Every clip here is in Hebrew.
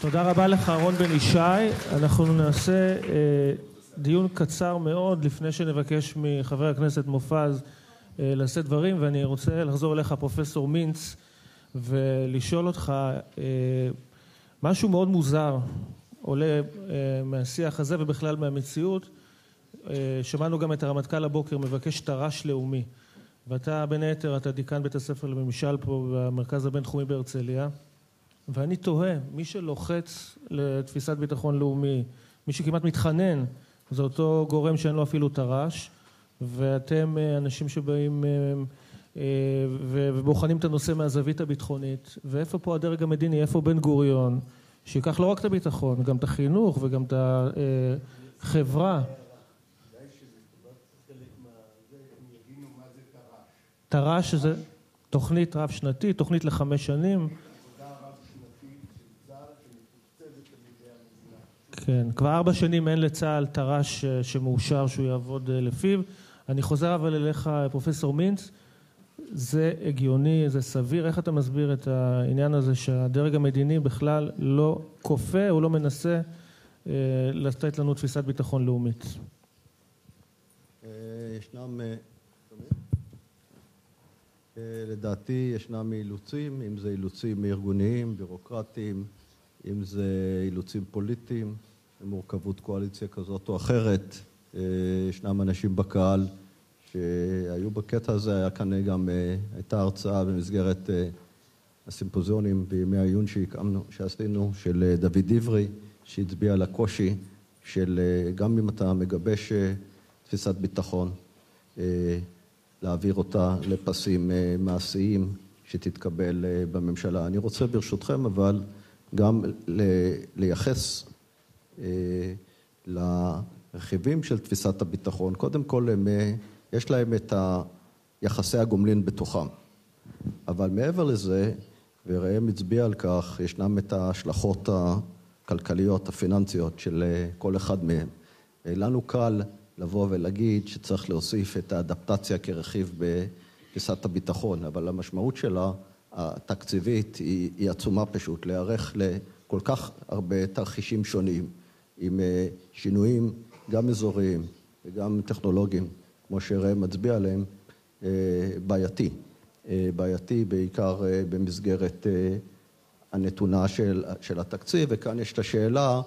תודה רבה לך רון בן ישי. אנחנו נעשה דיון קצר מאוד לפני שנבקש מחבר הכנסת מופז לשאת דברים, ואני רוצה לחזור אליך פרופסור מינץ ולשאול אותך משהו מאוד מוזר עולה מהשיח הזה ובכלל מהמציאות. שמענו גם את הרמטכ"ל הבוקר מבקש תר"ש לאומי, ואתה בין היתר אתה דיקן בית הספר לממשל פה במרכז הבינתחומי בהרצליה, ואני תוהה, מי שלוחץ לתפיסת ביטחון לאומי, מי שכמעט מתחנן, זה אותו גורם שאין לו אפילו תר"ש, ואתם אנשים שבאים ובוחנים את הנושא מהזווית הביטחונית, ואיפה פה הדרג המדיני, איפה בן גוריון, שיקח לא רק את הביטחון, גם את החינוך וגם את החברה. תר"ש שזה תוכנית רב שנתית, תוכנית ל5 שנים. כן, כבר 4 שנים אין לצה"ל תר"ש שמאושר שהוא יעבוד לפיו. אני חוזר אבל אליך פרופסור מינץ, זה הגיוני, זה סביר, איך אתה מסביר את העניין הזה שהדרג המדיני בכלל לא כופה, הוא לא מנסה לתת לנו תפיסת ביטחון לאומית? ישנם, לדעתי ישנם אילוצים, אם זה אילוצים ארגוניים, בירוקרטיים, אם זה אילוצים פוליטיים, מורכבות קואליציה כזאת או אחרת. ישנם אנשים בקהל שהיו בקטע הזה, היה כאן גם, הייתה הרצאה במסגרת הסימפוזיונים בימי העיון שעשינו של דוד עברי, שהצביע על הקושי של גם אם אתה מגבש תפיסת ביטחון, להעביר אותה לפסים מעשיים שתתקבל בממשלה. אני רוצה ברשותכם אבל גם לייחס לרכיבים של תפיסת הביטחון. קודם כל יש להם את יחסי הגומלין בתוכם. אבל מעבר לזה, וראם הצביע על כך, ישנם את ההשלכות הכלכליות, הפיננסיות של כל אחד מהם. לנו קל לבוא ולהגיד שצריך להוסיף את האדפטציה כרכיב בתפיסת הביטחון, אבל המשמעות שלה התקציבית היא עצומה פשוט, להיערך לכל כך הרבה תרחישים שונים, עם שינויים גם אזוריים וגם טכנולוגיים, כמו שראם מצביע עליהם, בעייתי בעיקר במסגרת הנתונה של התקציב, וכאן יש את השאלה,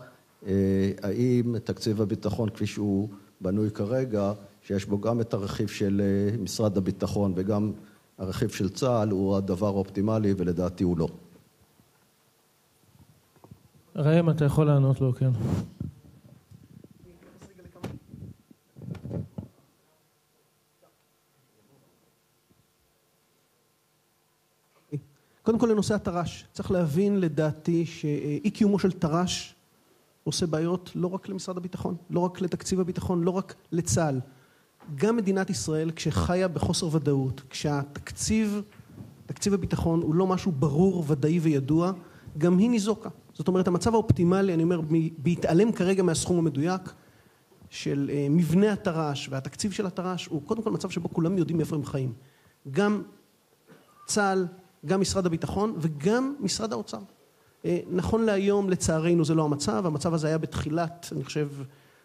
האם תקציב הביטחון כפי שהוא בנוי כרגע, שיש בו גם את הרכיב של משרד הביטחון וגם הרכיב של צה"ל, הוא הדבר האופטימלי, ולדעתי הוא לא. ראם, אתה יכול לענות לו, כן. קודם כל לנושא התר"ש, צריך להבין לדעתי שאי קיומו של תר"ש עושה בעיות לא רק למשרד הביטחון, לא רק לתקציב הביטחון, לא רק לצה"ל. גם מדינת ישראל כשחיה בחוסר ודאות, כשהתקציב, תקציב הביטחון הוא לא משהו ברור, ודאי וידוע, גם היא ניזוקה. זאת אומרת, המצב האופטימלי, אני אומר, בהתעלם כרגע מהסכום המדויק של מבנה התר"ש והתקציב של התר"ש, הוא קודם כל מצב שבו כולם יודעים איפה הם חיים. גם צה"ל, גם משרד הביטחון וגם משרד האוצר. נכון להיום, לצערנו, זה לא המצב. המצב הזה היה בתחילת, אני חושב,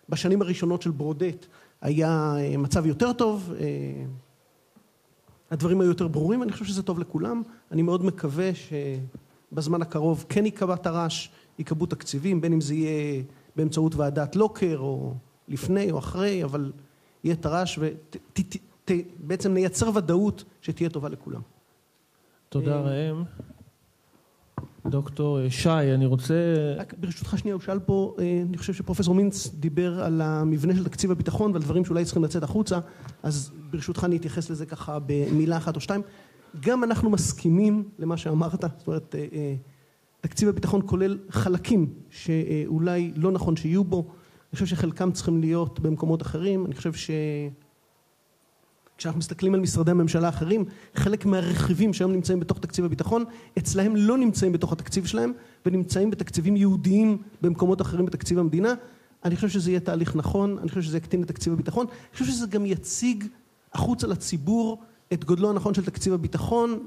בשנים הראשונות של ברודט, היה מצב יותר טוב, הדברים היו יותר ברורים, אני חושב שזה טוב לכולם. אני מאוד מקווה שבזמן הקרוב כן יקבע תר"ש, יקבעו תקציבים, בין אם זה יהיה באמצעות ועדת לוקר או לפני או אחרי, אבל יהיה תר"ש ובעצם נייצר ודאות שתהיה טובה לכולם. תודה ראם. דוקטור שי, אני רוצה... רק ברשותך שנייה, הוא שאל פה, אני חושב שפרופסור מינץ דיבר על המבנה של תקציב הביטחון ועל דברים שאולי צריכים לצאת החוצה, אז ברשותך אני אתייחס לזה ככה במילה אחת או שתיים. גם אנחנו מסכימים למה שאמרת, זאת אומרת, תקציב הביטחון כולל חלקים שאולי לא נכון שיהיו בו, אני חושב שחלקם צריכים להיות במקומות אחרים, אני חושב כשאנחנו מסתכלים על משרדי הממשלה האחרים, חלק מהרכיבים שהיום נמצאים בתוך תקציב הביטחון, אצלהם לא נמצאים בתוך התקציב שלהם, ונמצאים בתקציבים יהודיים במקומות אחרים בתקציב המדינה. אני חושב שזה יהיה תהליך נכון, אני חושב שזה יקטין את תקציב הביטחון, אני חושב שזה גם יציג החוצה לציבור את גודלו הנכון של תקציב הביטחון,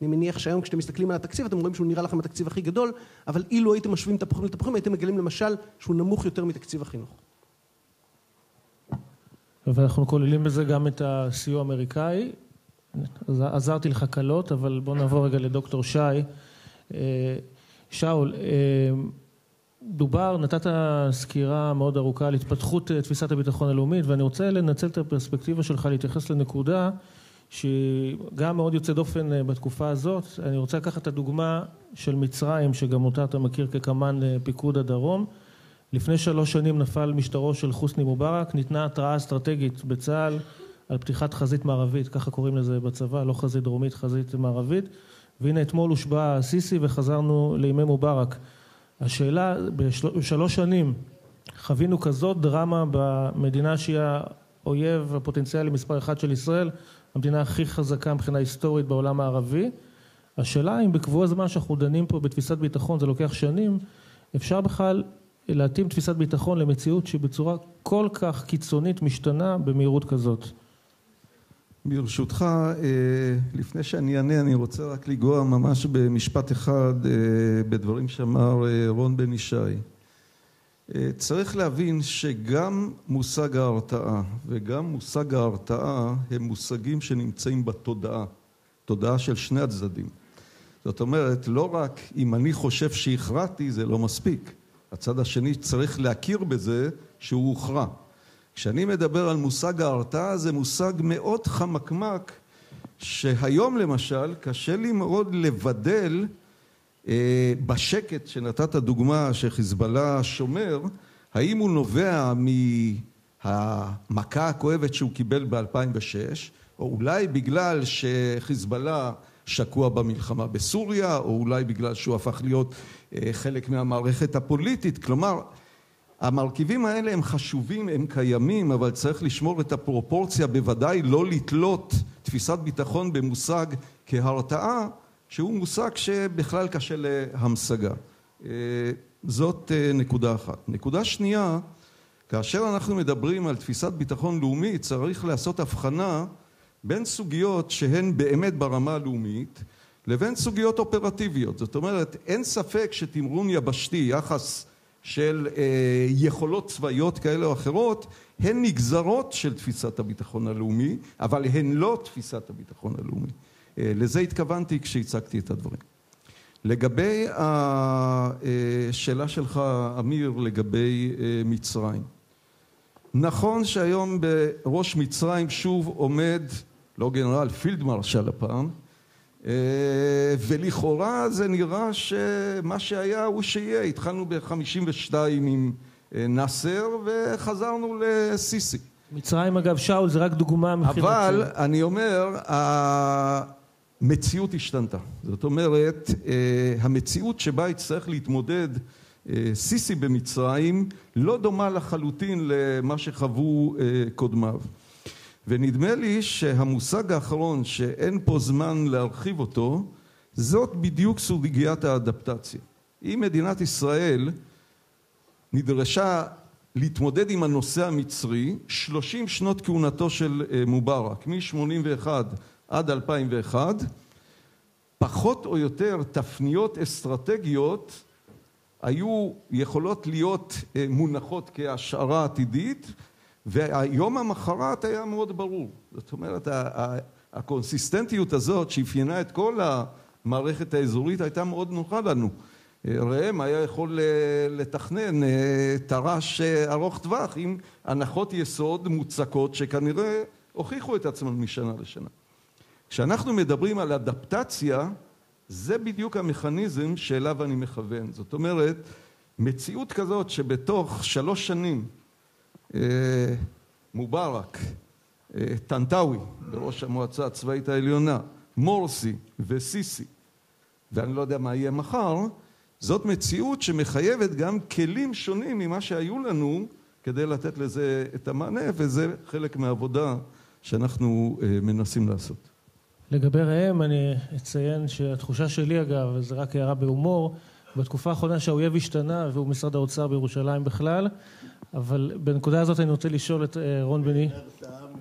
אני מניח שהיום כשאתם מסתכלים על התקציב, אתם רואים שהוא נראה לכם התקציב הכי גדול, אבל אילו הייתם משווים תפוחים לתפוחים, הייתם מגלים למשל שהוא נמוך יותר מתקציב החינוך. ואנחנו כוללים בזה גם את הסיוע האמריקאי. עזרתי לך קלות, אבל בוא נעבור רגע לדוקטור שי. שאול, נתת סקירה מאוד ארוכה על התפתחות תפיסת הביטחון הלאומית, ואני רוצה לנצל את הפרספקטיבה שלך להתייחס לנקודה שהיא גם מאוד יוצא דופן בתקופה הזאת. אני רוצה לקחת את הדוגמה של מצרים, שגם אותה אתה מכיר כקמן פיקוד הדרום. לפני 3 שנים נפל משטרו של חוסני מובארק, ניתנה התראה אסטרטגית בצה"ל על פתיחת חזית מערבית, ככה קוראים לזה בצבא, לא חזית דרומית, חזית מערבית, והנה אתמול הושבע סיסי וחזרנו לימי מובארק. השאלה, ב3 שנים חווינו כזאת דרמה במדינה שהיא האויב הפוטנציאלי מספר 1 של ישראל, המדינה הכי חזקה מבחינה היסטורית בעולם הערבי. השאלה אם בקבוע זמן שאנחנו דנים פה בתפיסת ביטחון, זה לוקח שנים, אפשר בכלל להתאים תפיסת ביטחון למציאות שבצורה כל כך קיצונית משתנה במהירות כזאת. ברשותך, לפני שאני אענה, אני רוצה רק לגוע ממש במשפט אחד בדברים שאמר רון בן ישי. צריך להבין שגם מושג ההרתעה וגם מושג ההרתעה הם מושגים שנמצאים בתודעה, תודעה של שני הצדדים. זאת אומרת, לא רק אם אני חושב שהכרעתי, זה לא מספיק. הצד השני צריך להכיר בזה שהוא הוכרע. כשאני מדבר על מושג ההרתעה, זה מושג מאוד חמקמק, שהיום למשל קשה לי מאוד לבדל בשקט שנתת דוגמה שחיזבאללה שומר, האם הוא נובע מהמכה הכואבת שהוא קיבל ב-2006, או אולי בגלל שחיזבאללה שקוע במלחמה בסוריה, או אולי בגלל שהוא הפך להיות חלק מהמערכת הפוליטית. כלומר, המרכיבים האלה הם חשובים, הם קיימים, אבל צריך לשמור את הפרופורציה, בוודאי לא לתלות תפיסת ביטחון במושג כהרתעה, שהוא מושג שבכלל קשה להמשגה. זאת נקודה אחת. נקודה שנייה, כאשר אנחנו מדברים על תפיסת ביטחון לאומי, צריך לעשות הבחנה בין סוגיות שהן באמת ברמה הלאומית, לבין סוגיות אופרטיביות. זאת אומרת, אין ספק שתמרון יבשתי, יחס של יכולות צבאיות כאלה או אחרות, הן נגזרות של תפיסת הביטחון הלאומי, אבל הן לא תפיסת הביטחון הלאומי. לזה התכוונתי כשהצגתי את הדברים. לגבי השאלה שלך, אמיר, לגבי מצרים. נכון שהיום בראש מצרים שוב עומד, לא גנרל, פילד מרשל הפעם, ולכאורה זה נראה שמה שהיה הוא שיהיה. התחלנו ב-52 עם נאסר וחזרנו לסיסי. מצרים אגב, שאול, זה רק דוגמה מבחינתי. אבל אני אומר, המציאות השתנתה. זאת אומרת, המציאות שבה יצטרך להתמודד סיסי במצרים לא דומה לחלוטין למה שחוו קודמיו. ונדמה לי שהמושג האחרון שאין פה זמן להרחיב אותו, זאת בדיוק סוגיית האדפטציה. אם מדינת ישראל נדרשה להתמודד עם הנושא המצרי, 30 שנות כהונתו של מובארק, מ-81 עד 2001, פחות או יותר תפניות אסטרטגיות היו יכולות להיות מונחות כהשערה עתידית, והיום המחרת היה מאוד ברור. זאת אומרת, הקונסיסטנטיות הזאת שאפיינה את כל המערכת האזורית הייתה מאוד נוחה לנו. ראם היה יכול לתכנן תר"ש ארוך טווח עם הנחות יסוד מוצקות שכנראה הוכיחו את עצמם משנה לשנה. כשאנחנו מדברים על אדפטציה, זה בדיוק המכניזם שאליו אני מכוון. זאת אומרת, מציאות כזאת שבתוך 3 שנים מובארק, טנטאווי בראש המועצה הצבאית העליונה, מורסי וסיסי, ואני לא יודע מה יהיה מחר, זאת מציאות שמחייבת גם כלים שונים ממה שהיו לנו כדי לתת לזה את המענה, וזה חלק מהעבודה שאנחנו מנסים לעשות. לגבי ראם, אני אציין שהתחושה שלי אגב, וזה רק הערה בהומור, בתקופה האחרונה שהאויב השתנה, והוא משרד האוצר בירושלים בכלל, אבל בנקודה הזאת אני רוצה לשאול את רון בני.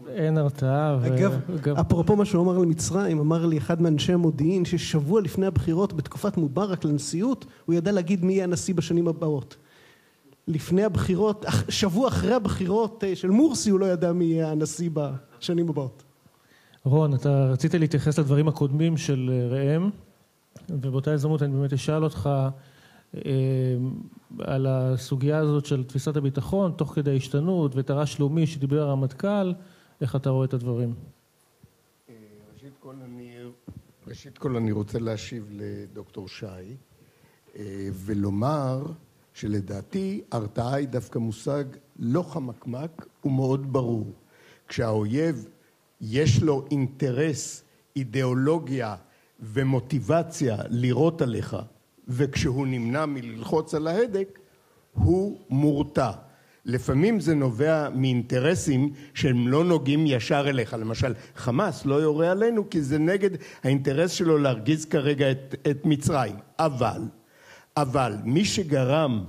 אין הרתעה. אגב, אפרופו מה שהוא אמר למצרים, אמר לי אחד מאנשי המודיעין ששבוע לפני הבחירות בתקופת מובארק לנשיאות, הוא ידע להגיד מי יהיה הנשיא בשנים הבאות. לפני הבחירות, שבוע אחרי הבחירות של מורסי, הוא לא ידע מי יהיה הנשיא בשנים הבאות. רון, אתה רצית להתייחס לדברים הקודמים של ראם, ובאותה הזדמנות אני באמת אשאל אותך על הסוגיה הזאת של תפיסת הביטחון, תוך כדי ההשתנות ותר"ש לאומי שדיבר הרמטכ"ל, איך אתה רואה את הדברים? ראשית כל אני רוצה להשיב לדוקטור שי, ולומר שלדעתי הרתעה היא דווקא מושג לא חמקמק ומאוד ברור. כשהאויב יש לו אינטרס, אידיאולוגיה ומוטיבציה לירות עליך, וכשהוא נמנע מללחוץ על ההדק, הוא מורתע. לפעמים זה נובע מאינטרסים שהם לא נוגעים ישר אליך. למשל, חמאס לא יורה עלינו כי זה נגד האינטרס שלו להרגיז כרגע את מצרים. אבל מי שגרם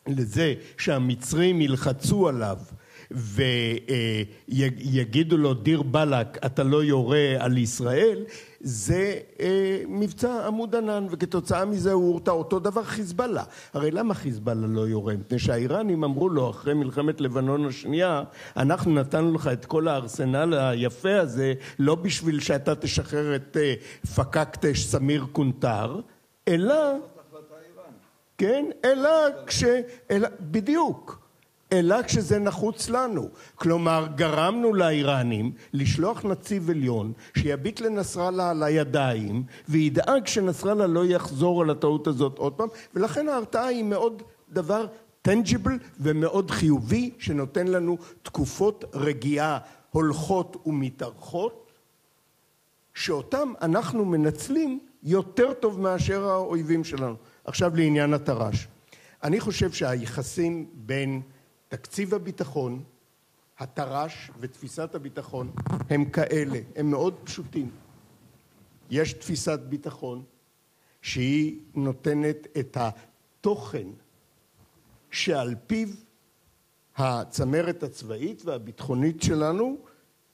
לזה שהמצרים ילחצו עליו ויגידו לו דיר בלק אתה לא יורה על ישראל, זה מבצע עמוד ענן, וכתוצאה מזה הוא הורתע. אותו דבר חיזבאללה. הרי למה חיזבאללה לא יורה? מפני שהאיראנים אמרו לו אחרי מלחמת לבנון השנייה, אנחנו נתנו לך את כל הארסנל היפה הזה לא בשביל שאתה תשחרר את פקקטש סמיר קונטר, אלא כן, אלא כשזה נחוץ לנו. כלומר, גרמנו לאיראנים לשלוח נציב עליון שיביט לנסראללה על הידיים וידאג שנסראללה לא יחזור על הטעות הזאת עוד פעם, ולכן ההרתעה היא מאוד דבר טנג'יבל ומאוד חיובי שנותן לנו תקופות רגיעה הולכות ומתארכות, שאותם אנחנו מנצלים יותר טוב מאשר האויבים שלנו. עכשיו לעניין התר"ש. אני חושב שהיחסים בין תקציב הביטחון, התר"ש ותפיסת הביטחון הם כאלה, הם מאוד פשוטים. יש תפיסת ביטחון שהיא נותנת את התוכן שעל פיו הצמרת הצבאית והביטחונית שלנו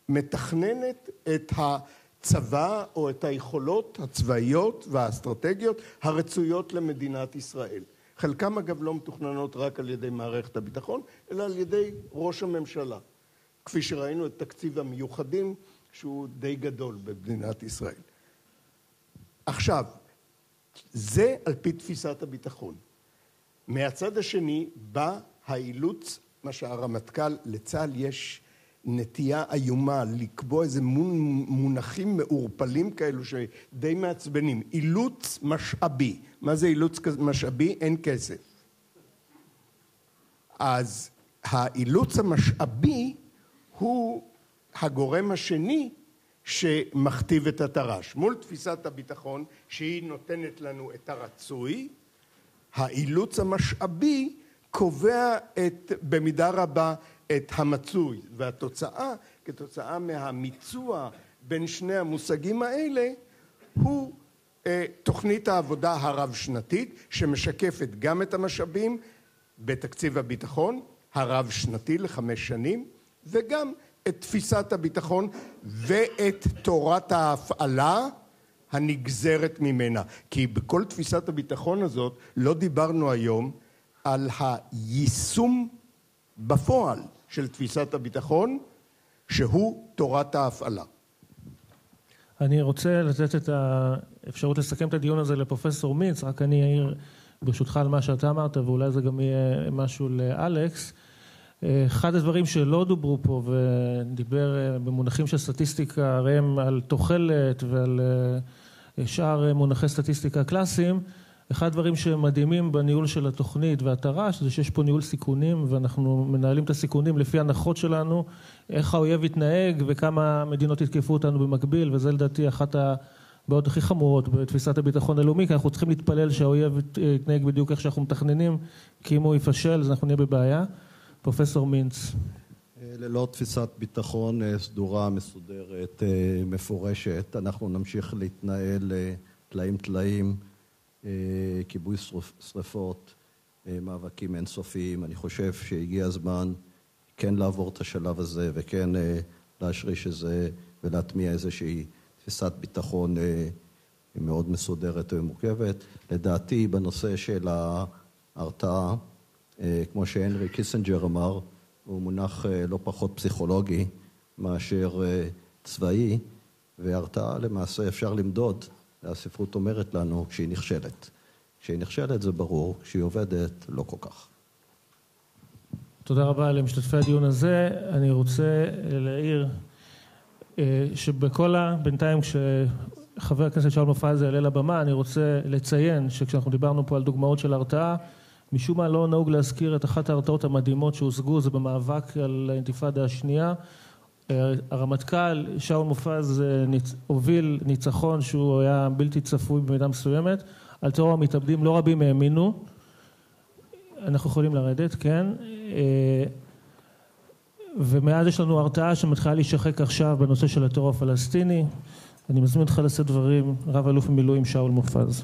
מתכננת את הצבא או את היכולות הצבאיות והאסטרטגיות הרצויות למדינת ישראל. חלקם אגב לא מתוכננות רק על ידי מערכת הביטחון, אלא על ידי ראש הממשלה. כפי שראינו את תקציב המיוחדים, שהוא די גדול במדינת ישראל. עכשיו, זה על פי תפיסת הביטחון. מהצד השני בא האילוץ, מה שהרמטכ"ל, לצה"ל יש נטייה איומה לקבוע איזה מונחים מעורפלים כאלו שדי מעצבנים. אילוץ משאבי. מה זה אילוץ משאבי? אין כסף. אז האילוץ המשאבי הוא הגורם השני שמכתיב את התר"ש. מול תפיסת הביטחון שהיא נותנת לנו את הרצוי, האילוץ המשאבי קובע במידה רבה את המצוי, והתוצאה, כתוצאה מהמיצוע בין שני המושגים האלה, הוא תוכנית העבודה הרב-שנתית, שמשקפת גם את המשאבים בתקציב הביטחון הרב-שנתי ל5 שנים, וגם את תפיסת הביטחון ואת תורת ההפעלה הנגזרת ממנה. כי בכל תפיסת הביטחון הזאת לא דיברנו היום על היישום בפועל של תפיסת הביטחון, שהוא תורת ההפעלה. אני רוצה לתת את האפשרות לסכם את הדיון הזה לפרופסור מינץ, רק אני אעיר ברשותך על מה שאתה אמרת, ואולי זה גם יהיה משהו לאלכס. אחד הדברים שלא דוברו פה, ודיבר במונחים של סטטיסטיקה, ראם על תוחלת ועל שאר מונחי סטטיסטיקה קלאסיים, אחד הדברים שמדהימים בניהול של התוכנית והתר"ש, זה שיש פה ניהול סיכונים, ואנחנו מנהלים את הסיכונים לפי הנחות שלנו, איך האויב יתנהג וכמה מדינות יתקפו אותנו במקביל, וזה לדעתי אחת הבעיות הכי חמורות בתפיסת הביטחון הלאומי, כי אנחנו צריכים להתפלל שהאויב יתנהג בדיוק איך שאנחנו מתכננים, כי אם הוא יפשל אז אנחנו נהיה בבעיה. פרופסור מינץ. ללא תפיסת ביטחון סדורה, מסודרת, מפורשת, אנחנו נמשיך להתנהל טלאים, כיבוי שריפות, מאבקים אינסופיים. אני חושב שהגיע הזמן כן לעבור את השלב הזה וכן להשריש איזה ולהטמיע איזושהי תפיסת ביטחון מאוד מסודרת ומורכבת. לדעתי בנושא של ההרתעה, כמו שהנרי קיסינג'ר אמר, הוא מונח לא פחות פסיכולוגי מאשר צבאי, והרתעה למעשה אפשר למדוד, הספרות אומרת לנו, כשהיא נכשלת. כשהיא נכשלת זה ברור, כשהיא עובדת לא כל כך. תודה רבה למשתתפי הדיון הזה. אני רוצה להעיר בינתיים כשחבר הכנסת שאול מופז יעלה לבמה, אני רוצה לציין שכשאנחנו דיברנו פה על דוגמאות של הרתעה, משום מה לא נהוג להזכיר את אחת ההרתעות המדהימות שהושגו, זה במאבק על האינתיפאדה השנייה. הרמטכ"ל שאול מופז הוביל ניצחון שהוא היה בלתי צפוי במידה מסוימת, על טרור המתאבדים לא רבים האמינו. אנחנו יכולים לרדת, כן. ומאז יש לנו הרתעה שמתחילה להישחק עכשיו בנושא של הטרור הפלסטיני. אני מזמין אותך לשאת דברים, רב אלוף במילואים שאול מופז.